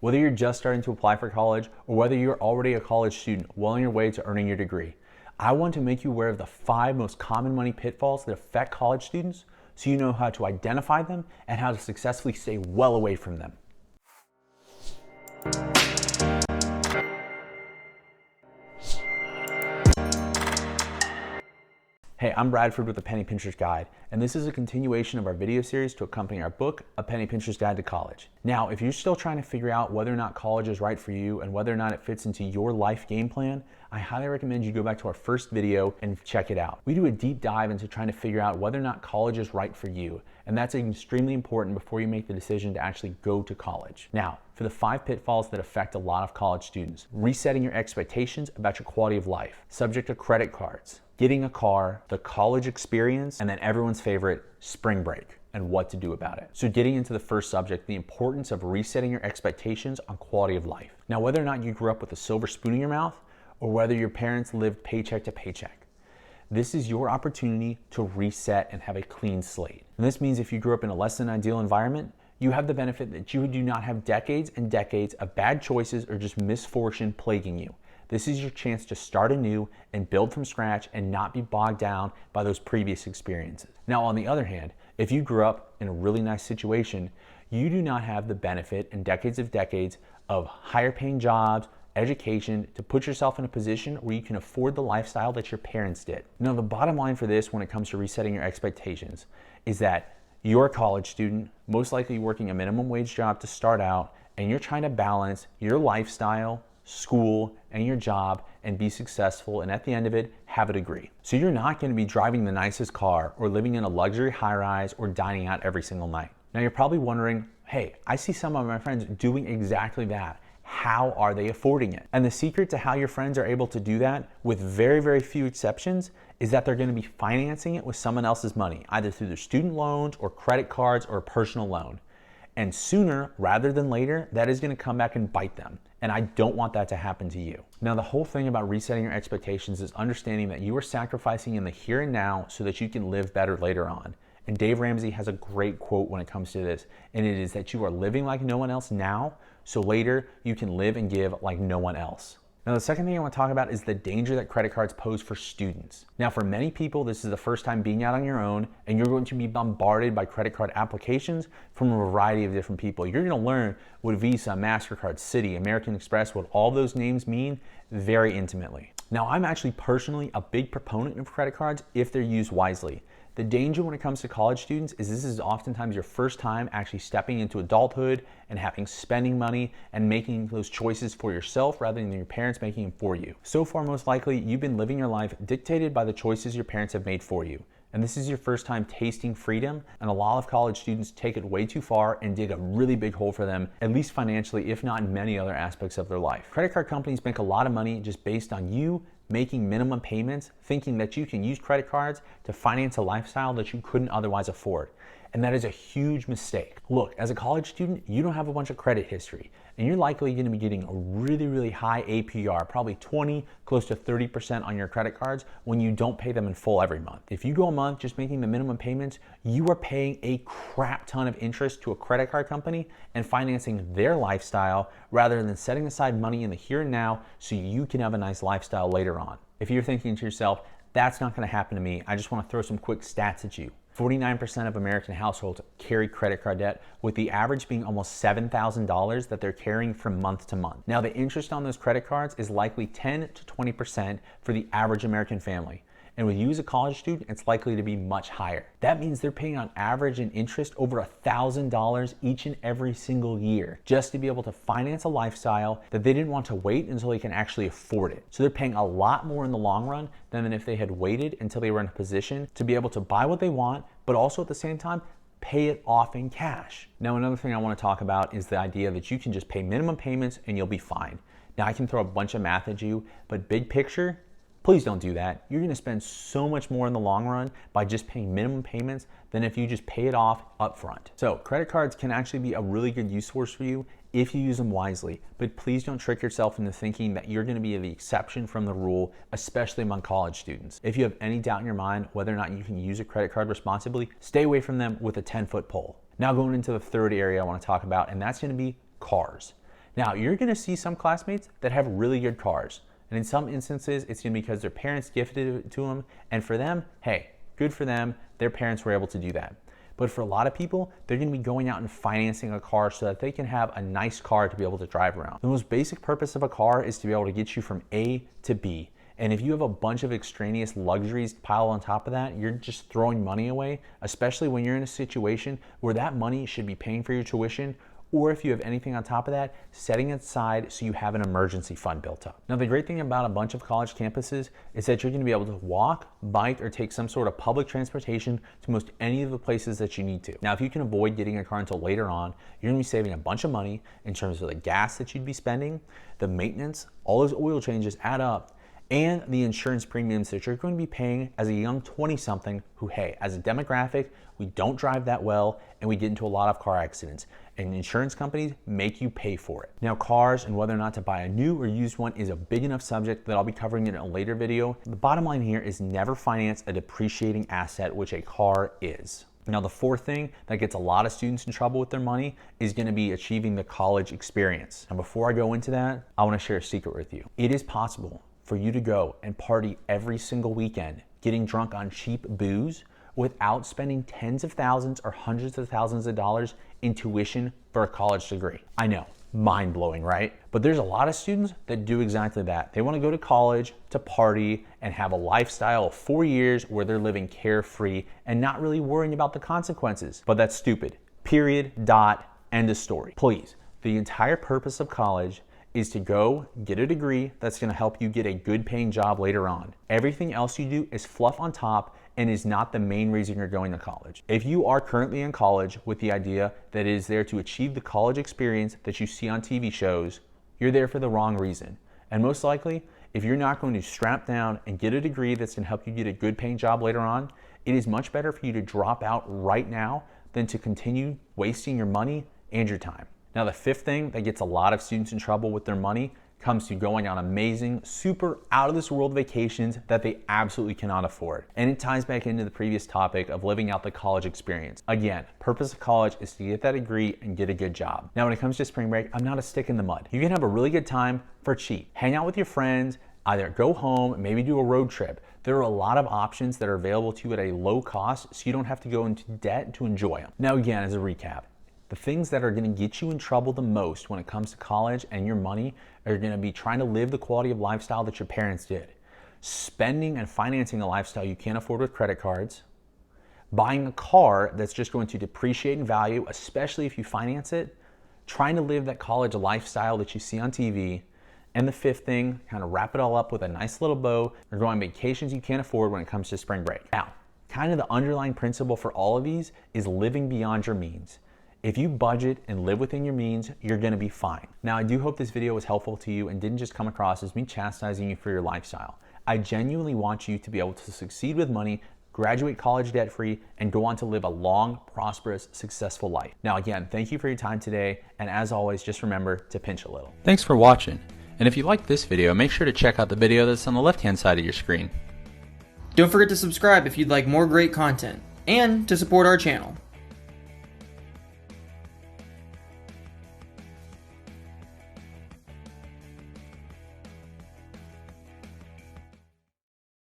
Whether you're just starting to apply for college or whether you're already a college student well on your way to earning your degree, I want to make you aware of the 5 most common money pitfalls that affect college students so you know how to identify them and how to successfully stay well away from them. Hey, I'm Bradford with the Penny Pincher's Guide, and this is a continuation of our video series to accompany our book, A Penny Pincher's Guide to College. Now, if you're still trying to figure out whether or not college is right for you and whether or not it fits into your life game plan, I highly recommend you go back to our first video and check it out. We do a deep dive into trying to figure out whether or not college is right for you, and that's extremely important before you make the decision to actually go to college. Now, for the 5 pitfalls that affect a lot of college students: resetting your expectations about your quality of life, subject to credit cards, getting a car, the college experience, and then everyone's favorite, spring break, and what to do about it. So getting into the first subject, the importance of resetting your expectations on quality of life. Now, whether or not you grew up with a silver spoon in your mouth or whether your parents lived paycheck to paycheck, this is your opportunity to reset and have a clean slate. And this means if you grew up in a less than ideal environment, you have the benefit that you do not have decades and decades of bad choices or just misfortune plaguing you. This is your chance to start anew and build from scratch and not be bogged down by those previous experiences. Now, on the other hand, if you grew up in a really nice situation, you do not have the benefit and decades of higher paying jobs, education to put yourself in a position where you can afford the lifestyle that your parents did. Now, the bottom line for this when it comes to resetting your expectations is that you're a college student, most likely working a minimum wage job to start out, and you're trying to balance your lifestyle, school, and your job and be successful, and at the end of it, have a degree. So you're not going to be driving the nicest car or living in a luxury high-rise or dining out every single night. Now you're probably wondering, hey, I see some of my friends doing exactly that. How are they affording it? And the secret to how your friends are able to do that, with very, very few exceptions, is that they're going to be financing it with someone else's money, either through their student loans or credit cards or a personal loan. And sooner rather than later, that is going to come back and bite them. And I don't want that to happen to you. Now, the whole thing about resetting your expectations is understanding that you are sacrificing in the here and now so that you can live better later on. And Dave Ramsey has a great quote when it comes to this, and it is that you are living like no one else now, so later you can live and give like no one else. Now, the second thing I want to talk about is the danger that credit cards pose for students. Now, for many people, this is the first time being out on your own, and you're going to be bombarded by credit card applications from a variety of different people. You're going to learn what Visa, MasterCard, Citi, American Express, what all those names mean very intimately. Now, I'm actually personally a big proponent of credit cards if they're used wisely. The danger when it comes to college students is this is oftentimes your first time actually stepping into adulthood and having spending money and making those choices for yourself rather than your parents making them for you. So far, most likely, you've been living your life dictated by the choices your parents have made for you. And this is your first time tasting freedom, and a lot of college students take it way too far and dig a really big hole for them, at least financially, if not in many other aspects of their life. Credit card companies make a lot of money just based on you making minimum payments, thinking that you can use credit cards to finance a lifestyle that you couldn't otherwise afford. And that is a huge mistake. Look, as a college student, you don't have a bunch of credit history, and you're likely going to be getting a really, really high APR, probably 20, close to 30% on your credit cards when you don't pay them in full every month. If you go a month just making the minimum payments, you are paying a crap ton of interest to a credit card company and financing their lifestyle rather than setting aside money in the here and now so you can have a nice lifestyle later on. If you're thinking to yourself, that's not going to happen to me, I just want to throw some quick stats at you. 49% of American households carry credit card debt, with the average being almost $7,000 that they're carrying from month to month. Now, the interest on those credit cards is likely 10 to 20% for the average American family. And with you as a college student, it's likely to be much higher. That means they're paying on average in interest over $1,000 each and every single year just to be able to finance a lifestyle that they didn't want to wait until they can actually afford it. So they're paying a lot more in the long run than if they had waited until they were in a position to be able to buy what they want, but also at the same time, pay it off in cash. Now, another thing I want to talk about is the idea that you can just pay minimum payments and you'll be fine. Now, I can throw a bunch of math at you, but big picture, please don't do that. You're going to spend so much more in the long run by just paying minimum payments than if you just pay it off upfront. So credit cards can actually be a really good use source for you if you use them wisely, but please don't trick yourself into thinking that you're going to be the exception from the rule, especially among college students. If you have any doubt in your mind whether or not you can use a credit card responsibly, stay away from them with a 10-foot pole. Now going into the third area I want to talk about, and that's going to be cars. Now, you're gonna see some classmates that have really good cars. And in some instances, it's gonna be because their parents gifted it to them. And for them, hey, good for them. Their parents were able to do that. But for a lot of people, they're gonna be going out and financing a car so that they can have a nice car to be able to drive around. The most basic purpose of a car is to be able to get you from A to B. And if you have a bunch of extraneous luxuries piled on top of that, you're just throwing money away, especially when you're in a situation where that money should be paying for your tuition, or if you have anything on top of that, setting it aside so you have an emergency fund built up. Now, the great thing about a bunch of college campuses is that you're gonna be able to walk, bike, or take some sort of public transportation to most any of the places that you need to. Now, if you can avoid getting a car until later on, you're gonna be saving a bunch of money in terms of the gas that you'd be spending, the maintenance, all those oil changes add up, and the insurance premiums that you're going to be paying as a young 20-something who, hey, as a demographic, we don't drive that well and we get into a lot of car accidents. And insurance companies make you pay for it. Now, cars and whether or not to buy a new or used one is a big enough subject that I'll be covering in a later video. The bottom line here is never finance a depreciating asset, which a car is. Now, the fourth thing that gets a lot of students in trouble with their money is gonna be achieving the college experience. Now, before I go into that, I wanna share a secret with you. It is possible for you to go and party every single weekend, getting drunk on cheap booze without spending tens of thousands or hundreds of thousands of dollars in tuition for a college degree. I know, mind-blowing, right? But there's a lot of students that do exactly that. They wanna go to college to party and have a lifestyle of 4 years where they're living carefree and not really worrying about the consequences. But that's stupid. Period, dot, end of story. Please, the entire purpose of college is to go get a degree that's gonna help you get a good paying job later on. Everything else you do is fluff on top and is not the main reason you're going to college. If you are currently in college with the idea that it is there to achieve the college experience that you see on TV shows, you're there for the wrong reason. And most likely, if you're not going to strap down and get a degree that's gonna help you get a good paying job later on, it is much better for you to drop out right now than to continue wasting your money and your time. Now, the fifth thing that gets a lot of students in trouble with their money comes to going on amazing, super out of this world vacations that they absolutely cannot afford. And it ties back into the previous topic of living out the college experience. Again, purpose of college is to get that degree and get a good job. Now, when it comes to spring break, I'm not a stick in the mud. You can have a really good time for cheap. Hang out with your friends, either go home, maybe do a road trip. There are a lot of options that are available to you at a low cost so you don't have to go into debt to enjoy them. Now, again, as a recap, the things that are gonna get you in trouble the most when it comes to college and your money are gonna be trying to live the quality of lifestyle that your parents did, spending and financing a lifestyle you can't afford with credit cards, buying a car that's just going to depreciate in value, especially if you finance it, trying to live that college lifestyle that you see on TV, and the fifth thing, kind of wrap it all up with a nice little bow, or going on vacations you can't afford when it comes to spring break. Now, kind of the underlying principle for all of these is living beyond your means. If you budget and live within your means, you're gonna be fine. Now, I do hope this video was helpful to you and didn't just come across as me chastising you for your lifestyle. I genuinely want you to be able to succeed with money, graduate college debt-free, and go on to live a long, prosperous, successful life. Now, again, thank you for your time today, and as always, just remember to pinch a little. Thanks for watching, and if you liked this video, make sure to check out the video that's on the left-hand side of your screen. Don't forget to subscribe if you'd like more great content, and to support our channel.